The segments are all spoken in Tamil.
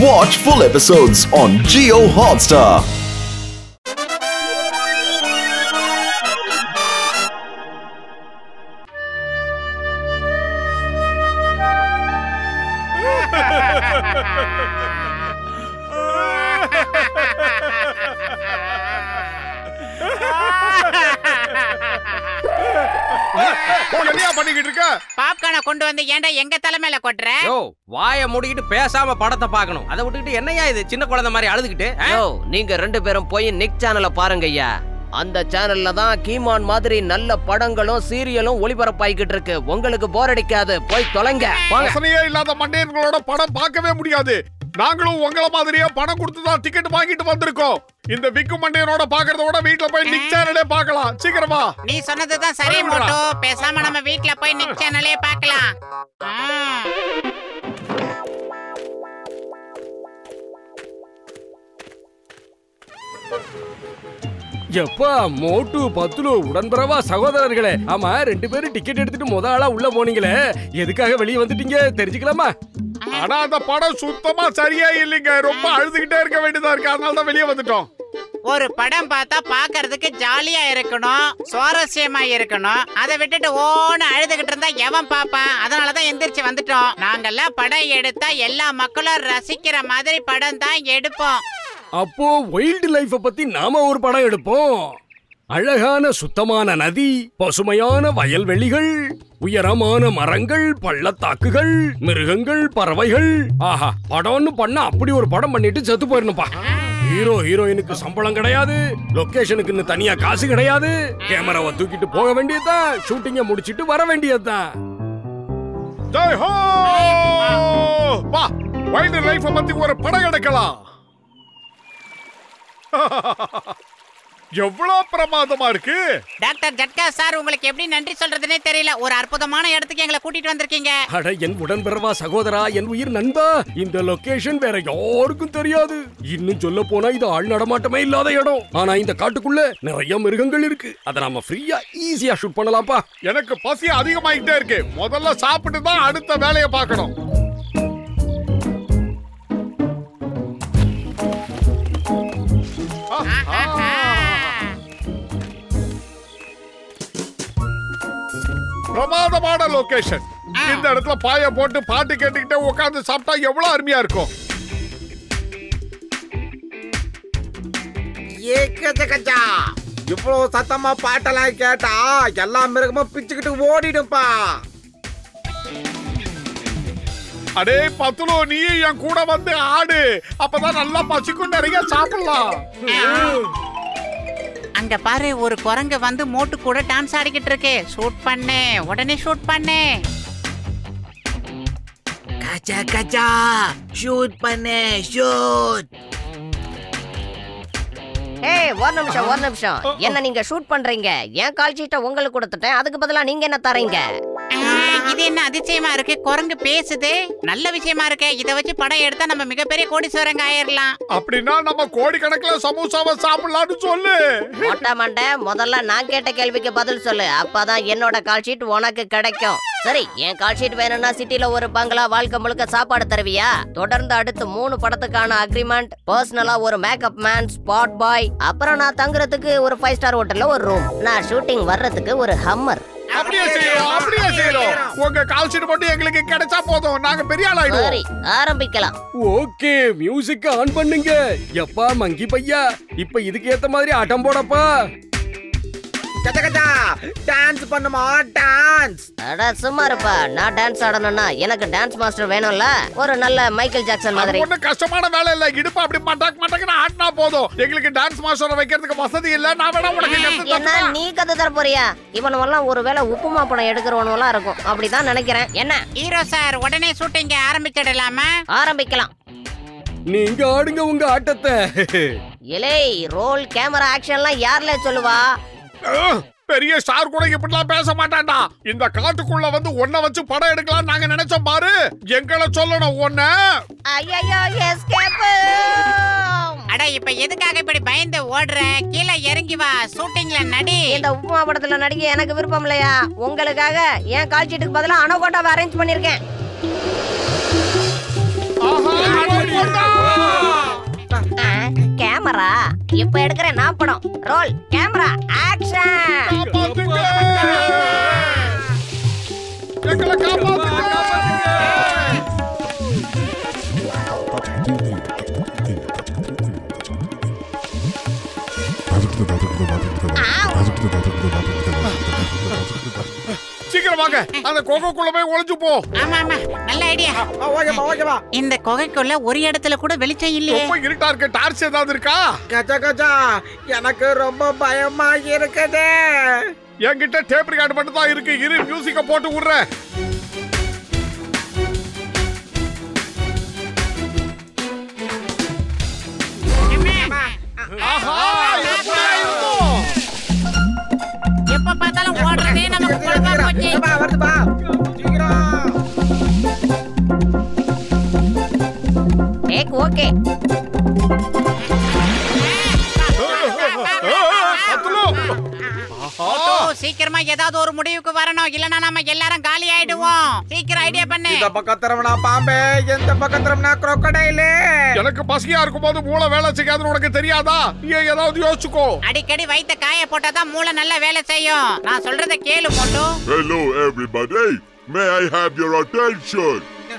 Watch full episodes on Jio Hotstar. பாப்கார்னை கொண்டு வந்து ஏன்டா எங்க தலைமையில கொட்ற? யோ வாயை மூடிக்கிட்டு பேசாம படத்தை பார்க்கணும். அதை விட்டுக்கிட்டு என்னையா இது சின்ன குழந்தை மாதிரி அழுதுகிட்டு? யோ நீங்க ரெண்டு பேரும் போய் நிக் சேனலை பாருங்க ஐயா. அந்த சேனல்ல தான் கீமான் மாதிரி நல்ல படங்களும் சீரியலும் ஒளிபரப்பாயிக்கிட்டு இருக்கு. உங்களுக்கு போர் அடிக்காது, போய் தொலைங்க. வாசனையே இல்லாத மண்டையர்களோட படம் பார்க்கவே முடியாது. நாங்களும் உங்கள மாதிரியே பணம் கொடுத்து தான் டிக்கெட் வாங்கிட்டு வந்திருக்கோம். இந்த விக்கு மண்டையனோட பாக்குறத விட வீட்ல போய் நிக் சேனலே பார்க்கலாம். சீக்கிரமா. நீ சொன்னதுதான் சரி மோட்டோ. பேசாம நம்ம வீட்ல போய் நிக் சேனலே பார்க்கலாம். எப்பா மோட்டு பத்துலு உடன்பரவா சகோதரர்களே, ஆமா ரெண்டு பேரும் டிக்கெட் எடுத்துட்டு முத ஆளா உள்ள போனீங்களே, எதுக்காக வெளியே வந்துட்டீங்க தெரிஞ்சுக்கலாமா? ஆனா அந்த படம் சுத்தமா சரியா இல்லைங்க. ரொம்ப அழுதுகிட்டே இருக்க வேண்டியதா இருக்கு. அதனால தான் வெளியே வந்துட்டோம். ஒரு படம் பார்த்தா பாக்குறதுக்கு ஜாலியா இருக்கணும், சுவாரஸ்யமா இருக்கணும். அதை விட்டுட்டு ஓன்னு அழுதுகிட்டு இருந்தா எவன் பாப்பான்? அதனாலதான் எந்திரிச்சு வந்துட்டோம். நாங்கெல்லாம் படம் எடுத்தா எல்லா மக்களும் ரசிக்கிற மாதிரி படம் தான் எடுப்போம். அப்போ வைல்ட் லைஃப பத்தி நாம ஒரு படம் எடுப்போம். அழகான சுத்தமான நதி, பசுமையான வயல்வெளிகள், உயரமான மரங்கள், பள்ளத்தாக்குகள், மிருகங்கள், பறவைகள். ஆஹா, படம்னு பண்ண அப்படி ஒரு படம் பண்ணிட்டு செத்து போயிடணும்பா. ஹீரோ ஹீரோயினுக்கு சம்பளம் கிடையாது, லொகேஷனுக்கு தனியா காசு கிடையாது. கேமராவை தூக்கிட்டு போக வேண்டியதுதான், ஷூட்டிங்க முடிச்சிட்டு வர வேண்டியதுதான். ஜெய் ஹோ! வா, வைல்ட் லைஃப பத்தி ஒரு படம் எடுக்கலாம். எவ்வளவு பிரமாதமா இருக்கு. டாக்டர் ஜட்கா சார், உங்களுக்கு எப்படி நன்றி சொல்றதுனே தெரியல. ஒரு அற்புதமான இடத்துக்கு எங்களை கூட்டிட்டு வந்திருக்கீங்க. அட என் உடன்பிறவா சகோதரா, என் உயிர் நண்பா, இந்த லொகேஷன் வேற யாருக்கும் தெரியாது. இன்னும் சொல்ல போனா இது ஆள் நடமாட்டமே இல்லாத இடம். ஆனா இந்த காட்டுக்குள்ள நிறைய மிருகங்கள் இருக்கு. அத நாம ஃப்ரீயா ஈஸியா ஷூட் பண்ணலாம்ப்பா. எனக்கு பசி அதிகமாயிட்டே இருக்கு. முதல்ல சாப்பிட்டு தான் அடுத்த வேலையை பார்க்கணும். பிரமாதமான லொகேஷன். இந்த இடத்துல பாய போட்டு பாட்டு கேட்டுக்கிட்டே உட்கார்ந்து சாப்பிட்டா எவ்வளவு அருமையா இருக்கும். இவ்வளவு சத்தமா பாட்டெல்லாம் கேட்டா எல்லா மிருகமும் பிச்சுக்கிட்டு ஓடிடும்பா. அடே பத்துலோ, நீ என் கூட வந்து ஆடு. அப்பதான் நல்லா பசிக்கும், நிறைய சாப்பிடலாம். அங்க பாரு, ஒரு குரங்கு வந்து மோட்டு கூட டான்ஸ் ஆடிக்கிட்டு இருக்கு. ஷூட் பண்ணு, உடனே ஷூட் பண்ணு. கச்சா கச்சா, ஷூட் பண்ணு, ஷூட். ஏய் ஒரு நிமிஷம். என்ன நீங்க ஷூட் பண்றீங்க? ஏன் கால் ஷீட்டை உங்களுக்கு கொடுத்துட்டேன், அதுக்கு பதிலா நீங்க என்ன தரீங்க? இது என்ன அதிசயமா இருக்கு? குரங்கு பேசுது, நல்ல விஷயமா இருக்கு. இத வச்சு படம் எடுத்தா நம்ம மிகப்பெரிய கோடீஸ்வரங்க ஆயிரலாம். அப்படின்னா நம்ம கோடிக்கணக்கில் சமோசாவை சாப்பிடலாம்னு சொல்லு. மொட்டை மண்டை, முதல்ல நான் கேட்ட கேள்விக்கு பதில் சொல்லு. அப்பதான் என்னோட கால் ஷீட் உனக்கு கிடைக்கும். சரி, என் கால் ஷீட் வேணும்னா சிட்டில ஒரு பங்களா, வாழ்க்கை முழுக்க சாப்பாடு தருவியா? தொடர்ந்து அடுத்து 3 படத்துக்கான அக்ரிமெண்ட், பர்சனலா ஒரு மேக்கப் மேன், ஸ்பாட் பாய், அப்புறம் நான் தங்குறதுக்கு ஒரு 5 ஸ்டார் ஹோட்டல்ல ஒரு ரூம், நான் ஷூட்டிங் வர்றதுக்கு ஒரு ஹம்மர். அப்படியே செய்யறோம். உங்க கால் ஷீட் மட்டும் எங்களுக்கு கிடைச்சா போதும், நாங்க பெரிய ஆள் ஆயிடுவோம். சரி, ஆரம்பிக்கலாம். ஓகே, மியூசிக் ஆன் பண்ணுங்க. எப்பா மங்கி பையா, இப்ப இதுக்கு ஏத்த மாதிரி ஆட்டம் போடப்பா. கச்சா கச்சா, டான்ஸ் பண்ணுமா, டான்ஸ். அட சும்மா இருப்பா. நான் டான்ஸ் ஆடணும்னா எனக்கு டான்ஸ் மாஸ்டர் வேணும்ல, ஒரு நல்ல மைக்கேல் ஜாக்சன் மாதிரி. ஒன்னும் கஷ்டமான வேலை இல்ல. இடுப்பு அப்படி மட்டக்குன்னு ஆடினா போதும். எங்களுக்கு டான்ஸ் மாஸ்டரை வைக்கிறதுக்கு வசதி இல்ல. நான் வேணா உனக்கு கத்து என்ன நீ கத்து தர போறியா? இவனெல்லாம் ஒருவேளை உப்புமா படம் எடுக்கிறவனெல்லாம் இருக்கும், அப்படிதான் நினைக்கிறேன். என்ன ஹீரோ சார், உடனே ஷூட்டிங் ஆரம்பிச்சிடலாமா? ஆரம்பிக்கலாம். நீங்க ஆடுங்க உங்க ஆட்டத்தை. இலே ரோல் கேமரா ஆக்ஷன்லாம் யார்ல சொல்லுவா? பெரிய ஸ்டார் கூட இப்படிலாம் பேச மாட்டான்டா. இந்த காட்டுக்குள்ள வந்து ஒன்ன வச்சு படம் எடுக்கலாம் நாங்க நினைச்சோம் பாரு. எங்களை சொல்லணும் ஒன்ன. ஐயோ எஸ்கேப். அட இப்ப எதுக்காக இப்படி பயந்து ஓடுற? கீழே இறங்கி வா, ஷூட்டிங்ல நடி. இந்த உப்புமா படத்துல நடிக்க எனக்கு விருப்பம் இல்லையா? உங்களுக்காக என் கால் ஷீட்டுக்கு பதிலா அனகோண்டாவை அரேஞ்ச் பண்ணிருக்கேன். ஆஹா, அனகோண்டா இப்ப எடுக்கிறேன் நான் படம். Role camera action. எங்களை காப்பாத்துங்க. சீக்கிரம் வாங்க, அந்த குகைக்குள்ள போய் ஒளிஞ்சு போ. ஆமா ஆமா, நல்ல ஐடியா. இந்த குகைக்குள்ள ஒரு இடத்துல கூட வெளிச்சம் இல்லையே. ரொம்ப இருட்டா இருக்கு. டார்ச் ஏதாவது இருக்கா? கச்சா கச்சா, எனக்கு ரொம்ப பயமா இருக்குது. என்கிட்ட டேப் ரெக்கார்ட் மட்டும் தான் இருக்கு. இரு, மியூசிக்க போட்டு விடுறேன். எப்ப பார்த்தாலும் ஓடுறதே நமக்கு பொழப்பா போச்சு. வருதுப்பா, சீக்கிரம். Take okay. சீக்கிரமா ஏதாவது ஒரு முடிவுக்கு வரணும், இல்லனா நாம எல்லாரும் காலி ஆயிடுவோம். சீக்கிரம் ஐடியா பண்ணு. இந்த பக்கம் திறவனா பாம்பே, எந்த பக்கம் திறவனா crocodile. எனக்கு பசியா இருக்கும்போது மூளை வேலை செய்யாதுன்னு உனக்கு தெரியாதா? நீ ஏதாவது யோசிச்சுக்கோ. அடிக்கடி வயித்த காய போட்டாதான் மூளை நல்ல வேலை செய்யும். நான் சொல்றத கேளு மோட்டு. Hello everybody, may I have your attention?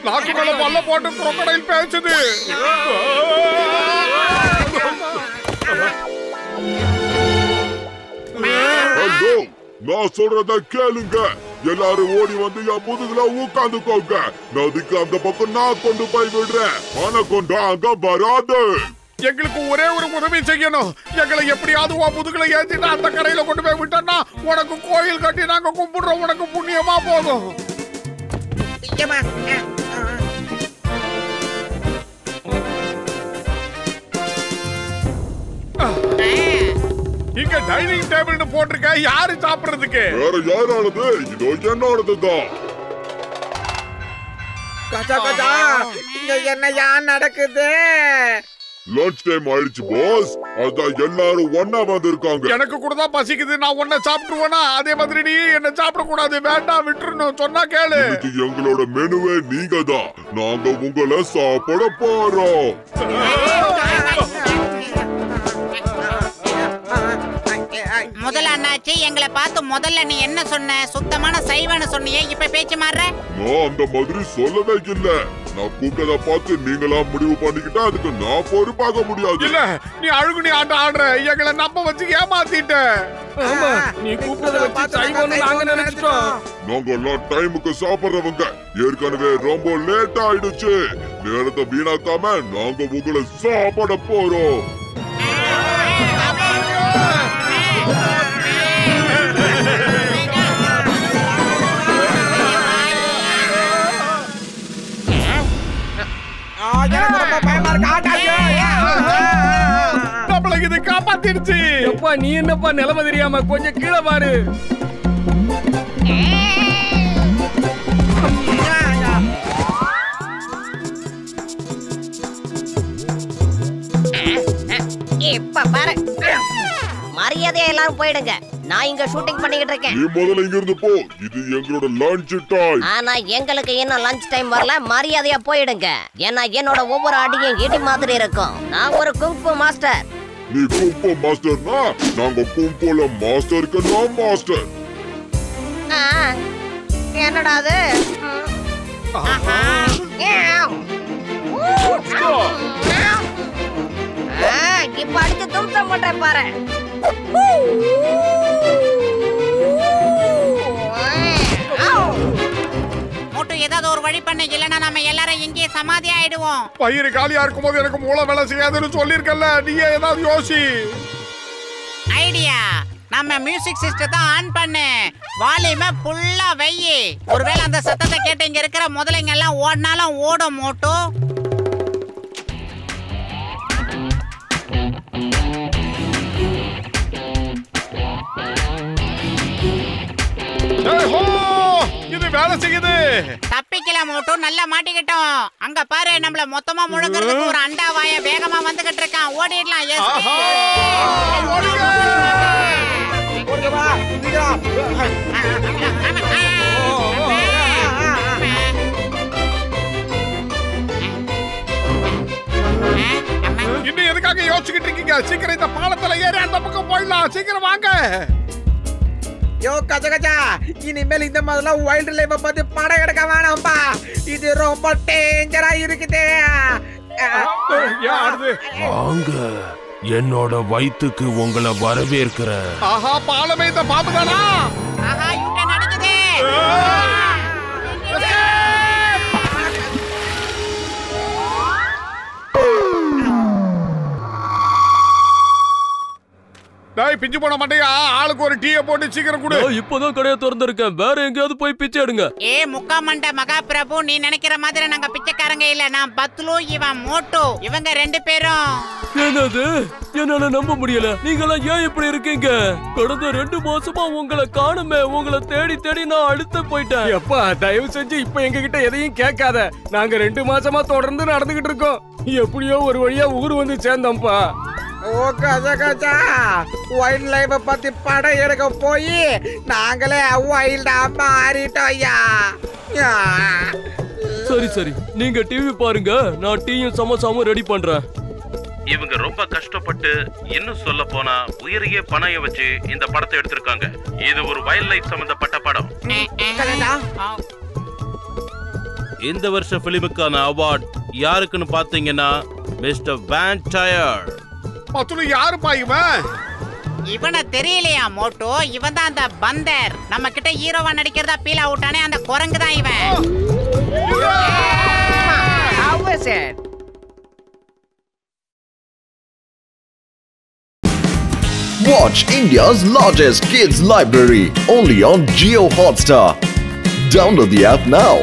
நாக்கு மேல பல்ல போட்டு crocodile பேசுது. Hello, நான் சொல்றத கேளுங்க. எல்லாரும் ஓடி வந்து என் முதுகுல உட்காந்துக்கோங்க. நதிக்கு அந்த பக்கம் நான் கொண்டு போய் விடுறேன். ஆனா கொண்டு அங்க வராது. எங்களுக்கு ஒரே ஒரு உதவி செய்யணும். எங்களை எப்படியாவது உன் முதுகுல ஏத்திட்டு அந்த கரையில கொண்டு போய் விட்டோம்னா உனக்கு கோயில் கட்டி நாங்க கும்பிடுறோம். உனக்கு புண்ணியமா போகும். இங்க டைனிங் டேபிள்னு போட்டிருக்க. யாரு சாப்பிடுறதுக்கு? வேற யாரானது? இதோ என்னோடதுதான். கச்சா கச்சா, இங்க என்னையா நடக்குது? லஞ்ச் டைம் ஆயிடுச்சு பாஸ். அதான் எல்லாரும் ஒண்ணா வந்திருக்காங்க. எனக்கு கூட தான் பசிக்குது. நான் ஒன்ன சாப்பிட்டுருவேனா? அதே மாதிரி நீ என்ன சாப்பிட கூடாது. வேண்டாம், விட்டுறணும். சொன்னா கேளு. இது எங்களோட மெனுவே நீங்க தான். நாங்க உங்களை சாப்பிட போறோம். முதல்ல அண்ணாச்சி, எங்களை பார்த்து முதல்ல நீ என்ன சொன்ன? சுத்தமான சைவன்னு சொன்னியே, இப்ப பேச்சு மாறுற? நான் அந்த மாதிரி சொல்லவே இல்ல. நான் கூப்பிட்டத பார்த்து நீங்களா முடிவு பண்ணிக்கிட்டா அதுக்கு நான் பொறுப்பாக முடியாது. இல்ல, நீ அழுகுனி ஆட்டம் ஆடுற. எங்களை நம்ப வச்சு ஏமாத்திட்ட. ஆமா, நீ கூப்பிட்டத வச்சு சைவம்னு நாங்க நினைச்சிட்டோம். நாங்க எல்லாம் டைமுக்கு சாப்பிடுறவங்க. ஏற்கனவே ரொம்ப லேட் ஆயிடுச்சு. நேரத்தை வீணாக்காம நாங்க உங்களை சாப்பிட போறோம். நம்மள இது காப்பாத்திடுச்சு. எப்பா நீ என்னப்பா நிலைமை தெரியாம கொஞ்சம் கீழே பாரு. இப்ப பாரு, மரியாதையா எல்லாரும் போயிடுங்க. நான் இங்க ஷூட்டிங் பண்ணிக்கிட்டு இருக்கேன். நீ முதல்ல இங்க இருந்து போ. இது எங்களோட லஞ்ச் டைம். ஆனா எங்களுக்கு இன்னும் லஞ்ச் டைம் வரல. மரியாதையா போயிடுங்க. ஏன்னா என்னோட ஒவ்வொரு அடியும் இடி மாதிரி இருக்கும். நான் ஒரு குங்ஃபு மாஸ்டர். நீ கும்போ மாஸ்டர்னா நாங்க கும்போல மாஸ்டருக்கு நான் மாஸ்டர். என்னடா அது? இப்ப அடிச்சு தும்சம் பண்றேன் பாரு. மோட்டு, ஏதாவது ஒரு வழி பண்ண, இல்லனா நாம எல்லாரும் இங்கே சமாதி ஆயிடுவோம். பயிர் காலியா இருக்கும்போது எனக்கு மூளை வேலை செய்யாதுன்னு சொல்லிருக்கல. நீயே ஏதாவது யோசி. ஐடியா, நம்ம மியூசிக் சிஸ்டத்தை ஆன் பண்ணு. வால்யூமை ஃபுல்லா வையி. ஒருவேளை அந்த சத்தத்தை கேட்டு இங்க இருக்கிற முதலைங்க எல்லாம் ஓடினாலும் ஓடும் மோட்டு. இது வேலை செய்யுது. தப்பிக்கலாம் மோட்டு, நல்லா மாட்டிக்கிட்டோம். அங்க பாரு, நம்மள மொத்தமா முழுங்குறதுக்கு ஒரு அண்டா வாய வேகமா வந்துகிட்டு இருக்கான். ஓடிடலாம். இன்னும் எதுக்காக யோசிச்சுக்கிட்டு இருக்கீங்க? சீக்கிரம் இந்த பாலத்துல ஏறி அந்த பக்கம் போயிடலாம். சீக்கிரம் வாங்க. யோ கஜா கஜா, இனிமேல் இந்த மாதிரிலாம் வைல்ட் லைஃப் பத்தி படம் எடுக்க வேணாம்பா. இது ரொம்ப டேஞ்சரா இருக்குது. வாங்க, என்னோட வயித்துக்கு உங்களை வரவேற்கிறேன். ஆஹா, பாலமே இந்த பாம்பு தானா? ஆஹா, யூட்டன் அடிக்குது. டேய் பிஞ்சு போன மாட்டேயா, ஆளுக்கு ஒரு டீயை போட்டு சீக்கிரம் கொடு. இப்போதான் கடையை திறந்திருக்கேன். வேற எங்கேயாவது போய் பிச்சை எடுங்க. முக்கா மண்ட மகா பிரபு, நீ நினைக்கிற மாதிரி நாங்க பிச்சைக்காரங்க இல்ல. நான் பத்லு, இவன் மோட்டோ. இவங்க 2 பேரும். என்னது? என்னால நம்ப முடியல. நீங்களாம் ஏன் இப்படி இருக்கீங்க? கடந்த 2 மாசமா உங்களை காணுமே. உங்களை தேடி தேடி நான் அழுத்து போயிட்டேன். எப்பா தயவு செஞ்சு இப்ப எங்க கிட்ட எதையும் கேட்காத. நாங்க 2 மாசமா தொடர்ந்து நடந்துகிட்டு இருக்கோம். எப்படியோ ஒரு வழியா ஊர் வந்து சேர்ந்தோம்ப்பா. ஓ கஜா கஜா, வைல்ட் லைஃப் பத்தி படம் எடுக்க போய் நாங்களே வைல்டா மாறிட்டோம்யா. சரி சரி, நீங்க டிவி பாருங்க. நான் டீயும் சமோசாவும் ரெடி பண்றேன். இவங்க ரொம்ப கஷ்டப்பட்டு, இன்னும் சொல்ல போனா உயிரையே பணைய வச்சு இந்த படத்தை எடுத்திருக்காங்க. இது ஒரு வைல்ட் லைஃப் சம்பந்தப்பட்ட படம். இந்த வருஷ பிலிமுக்கான அவார்ட் யாருக்குன்னு பாத்தீங்கன்னா மிஸ்டர் வேன்டயர். பத்லு யாருப்பா இவன்? இவனை தெரியலையா மோட்டோ? இவன் தான் அந்த பந்தர். நம்ம கிட்ட ஹீரோவா நடிக்கிறதா பீல் அவுட்டானே அந்த குரங்கு தான் இவன். How is it? Watch India's largest kids library only on Jio Hotstar. Download the app now.